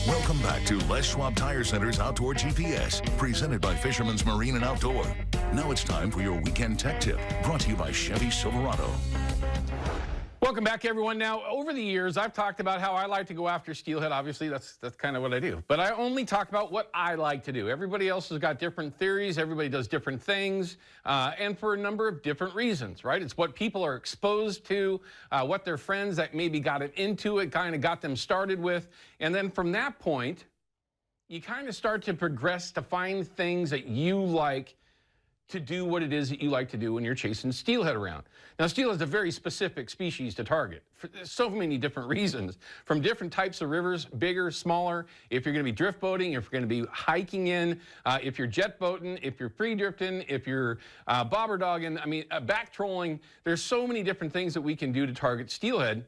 Welcome back to Les Schwab Tire Center's Outdoor GPS, presented by Fisherman's Marine and Outdoor. Now it's time for your weekend tech tip, brought to you by Chevy Silverado. Welcome back, everyone. Now, over the years, I've talked about how I like to go after steelhead. Obviously, that's kind of what I do. But I only talk about what I like to do. Everybody else has got different theories. Everybody does different things, and for a number of different reasons, right? It's what people are exposed to, what their friends that maybe got into it kind of got them started with. And then from that point, you kind of start to progress to find things that you like to do what it is that you like to do when you're chasing steelhead around. Now, steelhead is a very specific species to target for so many different reasons, from different types of rivers, bigger, smaller, if you're going to be drift boating, if you're going to be hiking in, if you're jet boating, if you're pre-drifting, if you're bobber dogging, I mean, back trolling. There's so many different things that we can do to target steelhead,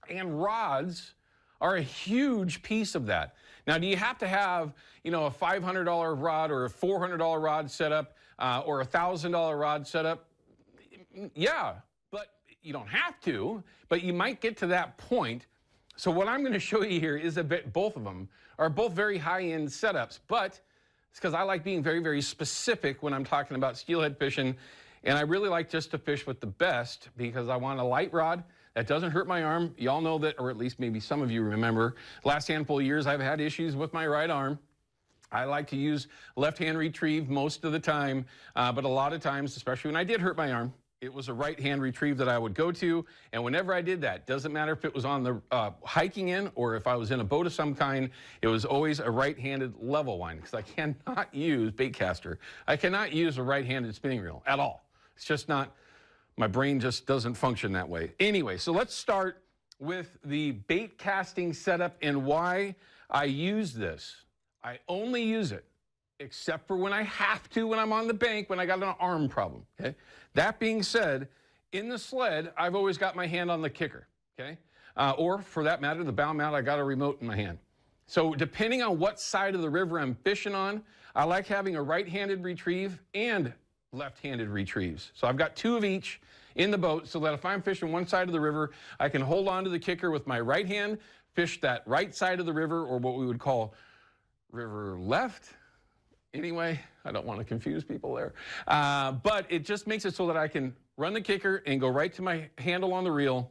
and rods are a huge piece of that. Now, do you have to have, you know, a $500 rod or a $400 rod set up or a $1,000 rod set up? Yeah, but you don't have to, but you might get to that point. So what I'm going to show you here is both of them are both very high-end setups, but it's because I like being very, very specific when I'm talking about steelhead fishing, and I really like just to fish with the best because I want a light rod that doesn't hurt my arm. Y'all know that, or at least maybe some of you remember, last handful of years I've had issues with my right arm. I like to use left-hand retrieve most of the time, but a lot of times, especially when I did hurt my arm, it was a right-hand retrieve that I would go to, and whenever I did that, doesn't matter if it was on the hiking in or if I was in a boat of some kind, it was always a right-handed level line because I cannot use Baitcaster. I cannot use a right-handed spinning reel at all. It's just not, my brain just doesn't function that way. Anyway, so let's start with the bait casting setup and why I use this. I only use it except for when I have to, when I'm on the bank, when I got an arm problem, okay? That being said, in the sled, I've always got my hand on the kicker, okay? Or for that matter, the bow mount, I got a remote in my hand. So depending on what side of the river I'm fishing on, I like having a right-handed retrieve and left-handed retrieves. So I've got two of each in the boat so that if I'm fishing one side of the river, I can hold on to the kicker with my right hand, fish that right side of the river, or what we would call river left. Anyway, I don't want to confuse people there. But it just makes it so that I can run the kicker and go right to my handle on the reel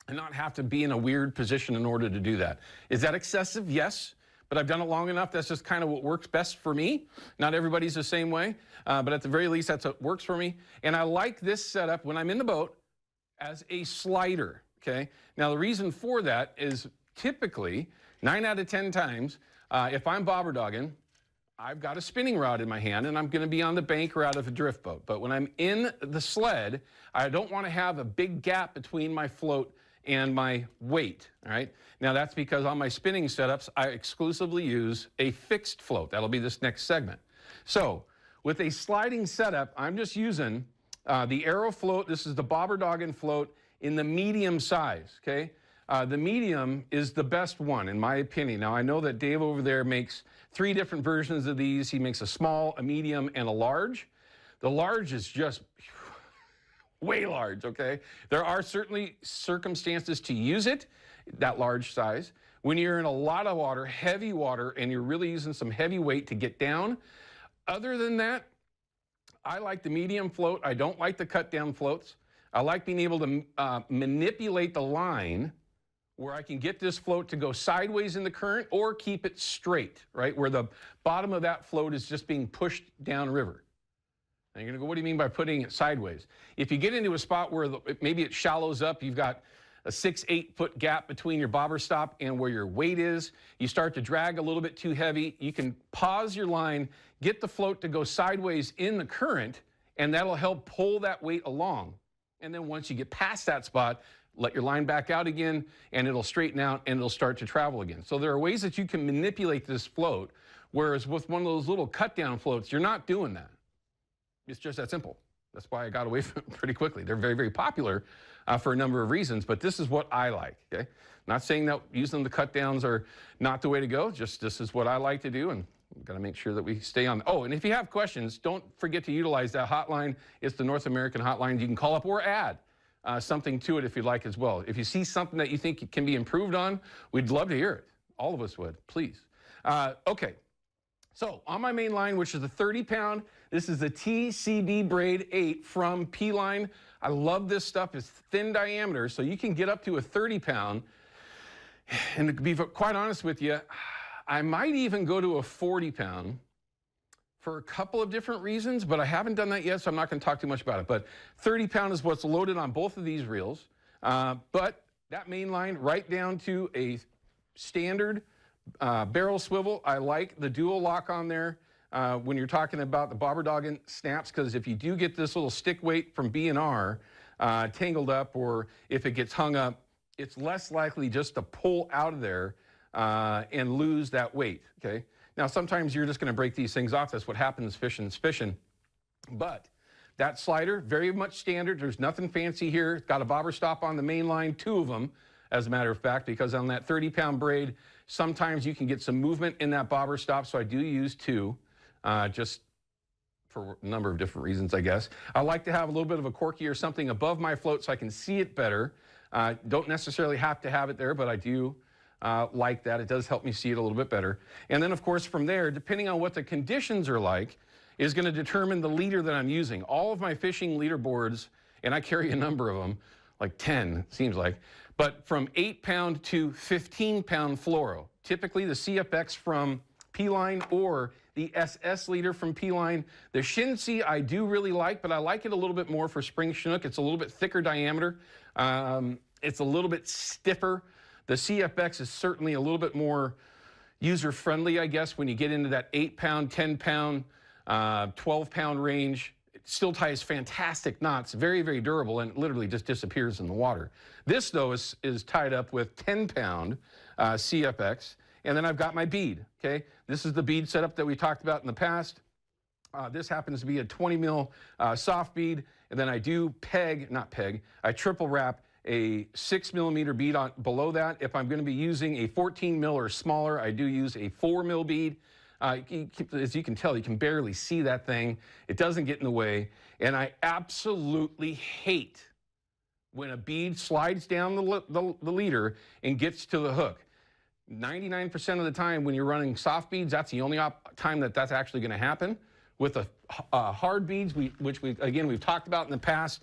and not have to be in a weird position in order to do that. Is that excessive? Yes. But I've done it long enough. That's just kind of what works best for me. Not everybody's the same way. But at the very least, that's what works for me. And I like this setup when I'm in the boat as a slider, okay? Now, the reason for that is typically 9 out of 10 times, if I'm bobber dogging, I've got a spinning rod in my hand and I'm going to be on the bank or out of a drift boat. But when I'm in the sled, I don't want to have a big gap between my float and my weight, all right? Now that's because on my spinning setups, I exclusively use a fixed float. That'll be this next segment. So with a sliding setup, I'm just using the Arrow float. This is the bobber dogging float in the medium size, okay? The medium is the best one, in my opinion. Now, I know that Dave over there makes 3 different versions of these. He makes a small, a medium, and a large. The large is just way large, okay? There are certainly circumstances to use it, that large size. When you're in a lot of water, heavy water, and you're really using some heavy weight to get down. Other than that, I like the medium float. I don't like the cut-down floats. I like being able to manipulate the line where I can get this float to go sideways in the current or keep it straight, right? Where the bottom of that float is just being pushed downriver. Now you're gonna go, what do you mean by putting it sideways? If you get into a spot where maybe it shallows up, you've got a 6-8 foot gap between your bobber stop and where your weight is, you start to drag a little bit too heavy, you can pause your line, get the float to go sideways in the current, and that'll help pull that weight along. And then once you get past that spot, let your line back out again, and it'll straighten out, and it'll start to travel again. So there are ways that you can manipulate this float, whereas with one of those little cut-down floats, you're not doing that. It's just that simple. That's why I got away from it pretty quickly. They're very, very popular for a number of reasons, but this is what I like, okay? Not saying that using the cut-downs are not the way to go, just this is what I like to do, and we've got to make sure that we stay on. Oh, and if you have questions, don't forget to utilize that hotline. It's the North American hotline. You can call up or add something to it if you'd like as well. If you see something that you think can be improved on, we'd love to hear it. All of us would, please. Okay. So on my main line, which is a 30-pound, this is the TCB Braid 8 from P-Line. I love this stuff. It's thin diameter, so you can get up to a 30-pound. And to be quite honest with you, I might even go to a 40-pound for a couple of different reasons, but I haven't done that yet, so I'm not going to talk too much about it. But 30-pound is what's loaded on both of these reels. But that main line right down to a standard barrel swivel. I like the dual lock on there when you're talking about the bobber dogging snaps, because if you do get this little stick weight from B&R tangled up, or if it gets hung up, it's less likely just to pull out of there and lose that weight, okay? Now, sometimes you're just going to break these things off. That's what happens fishing. But that slider, very much standard. There's nothing fancy here. It's got a bobber stop on the main line, 2 of them, as a matter of fact, because on that 30-pound braid, sometimes you can get some movement in that bobber stop, so I do use 2, just for a number of different reasons, I guess. I like to have a little bit of a corky or something above my float so I can see it better. Don't necessarily have to have it there, but I do like that. It does help me see it a little bit better. And then, of course, from there, depending on what the conditions are like, is going to determine the leader that I'm using. All of my fishing leaderboards, and I carry a number of them, like 10, it seems like, but from 8-pound to 15-pound fluoro. Typically, the CFX from P-Line or the SS leader from P-Line. The Shinse I do really like, but I like it a little bit more for spring chinook. It's a little bit thicker diameter. It's a little bit stiffer. The CFX is certainly a little bit more user-friendly, I guess, when you get into that 8-pound, 10-pound, 12-pound range. It still ties fantastic knots, very, very durable, and it literally just disappears in the water. This, though, is tied up with 10-pound CFX, and then I've got my bead, okay? This is the bead setup that we talked about in the past. This happens to be a 20 mil soft bead, and then I do I triple wrap a 6 millimeter bead on below that. If I'm going to be using a 14 mil or smaller, I do use a 4 mil bead. As you can tell, you can barely see that thing. It doesn't get in the way, and I absolutely hate when a bead slides down the leader and gets to the hook. 99% of the time when you're running soft beads, that's the only time that's actually going to happen. With the hard beads, which we've talked about in the past,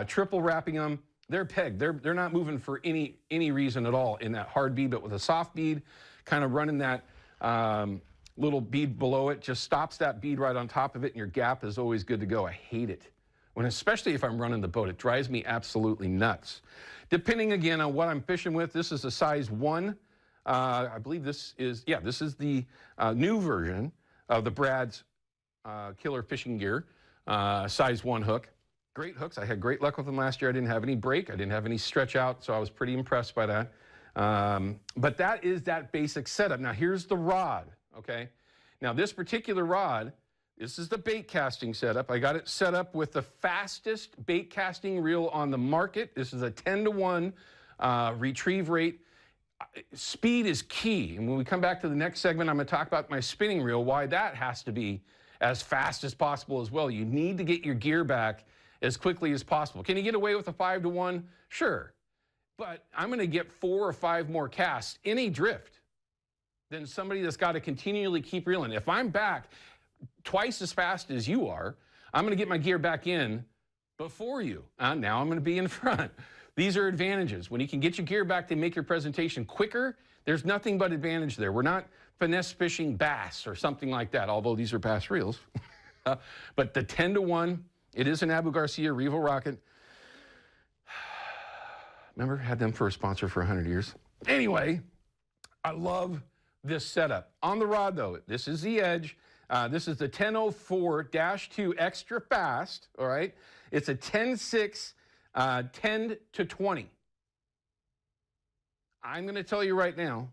triple wrapping them, they're pegged. They're not moving for any reason at all in that hard bead. But with a soft bead, kind of running that little bead below it just stops that bead right on top of it, and your gap is always good to go. I hate it, especially if I'm running the boat. It drives me absolutely nuts. Depending again on what I'm fishing with, this is a size 1. I believe this is the new version of the Brad's Killer Fishing Gear size 1 hook. Great hooks. I had great luck with them last year. I didn't have any break. I didn't have any stretch out, so I was pretty impressed by that. But that is that basic setup. Now, here's the rod, okay? Now, this particular rod, this is the bait casting setup. I got it set up with the fastest bait casting reel on the market. This is a 10-to-1 retrieve rate. Speed is key. And when we come back to the next segment, I'm going to talk about my spinning reel, why that has to be as fast as possible as well. You need to get your gear back as quickly as possible. Can you get away with a 5-to-1? Sure. But I'm going to get 4 or 5 more casts in a drift than somebody that's got to continually keep reeling. If I'm back twice as fast as you are, I'm going to get my gear back in before you. Now I'm going to be in front. These are advantages. When you can get your gear back to make your presentation quicker, there's nothing but advantage there. We're not finesse fishing bass or something like that, although these are bass reels. But the 10-to-1, it is an Abu Garcia Revo Rocket. Remember, had them for a sponsor for 100 years. Anyway, I love this setup. On the rod, though, this is the Edge. This is the 1004-2 extra fast, all right? It's a 10-6, 10-to-20. I'm going to tell you right now,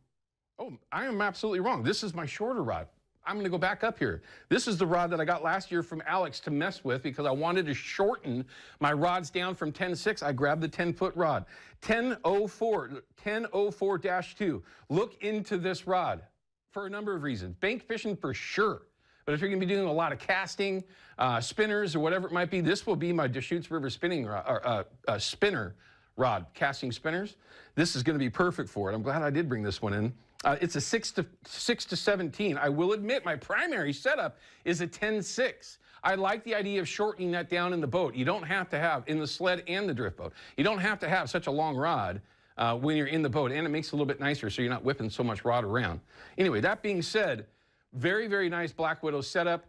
I am absolutely wrong. This is my shorter rod. I'm going to go back up here. This is the rod that I got last year from Alex to mess with because I wanted to shorten my rods down from 10-6. I grabbed the 10-foot rod. 1004-2. Look into this rod for a number of reasons. Bank fishing for sure. But if you're going to be doing a lot of casting, spinners, or whatever it might be, this will be my Deschutes River spinning spinner rod, casting spinners. This is going to be perfect for it. I'm glad I did bring this one in. It's a 6 to 17. I will admit my primary setup is a 10-6. I like the idea of shortening that down in the boat. You don't have to have, in the sled and the drift boat, you don't have to have such a long rod when you're in the boat, and it makes it a little bit nicer so you're not whipping so much rod around. Anyway, that being said, very, very nice Black Widow setup.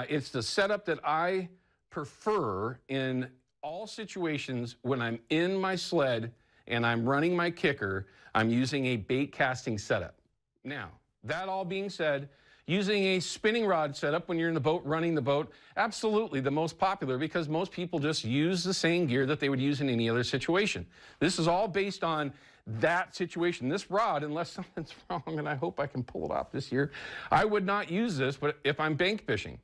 It's the setup that I prefer in all situations when I'm in my sled and I'm running my kicker. I'm using a bait casting setup. Now, that all being said, using a spinning rod setup when you're in the boat, running the boat, absolutely the most popular because most people just use the same gear that they would use in any other situation. This is all based on that situation. This rod, unless something's wrong, and I hope I can pull it off this year, I would not use this but if I'm bank fishing.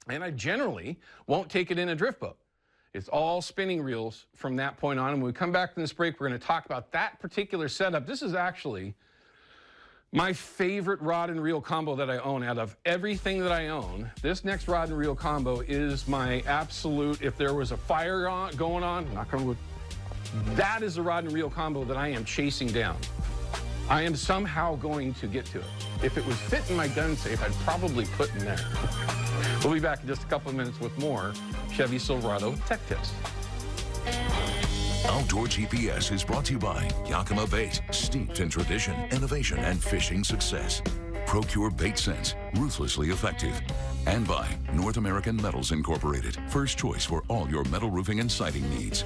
And I generally won't take it in a drift boat. It's all spinning reels from that point on. And when we come back from this break, we're going to talk about that particular setup. This is actually my favorite rod and reel combo that I own. Out of everything that I own, this next rod and reel combo is my absolute, if there was a fire going on, knock on wood, that is the rod and reel combo that I am chasing down. I am somehow going to get to it. If it was fit in my gun safe, I'd probably put in there. We'll be back in just a couple of minutes with more Chevy Silverado Tech Tips. Outdoor GPS is brought to you by Yakima Bait, steeped in tradition, innovation, and fishing success. Procure Bait Sense, ruthlessly effective. And by North American Metals Incorporated, first choice for all your metal roofing and siding needs.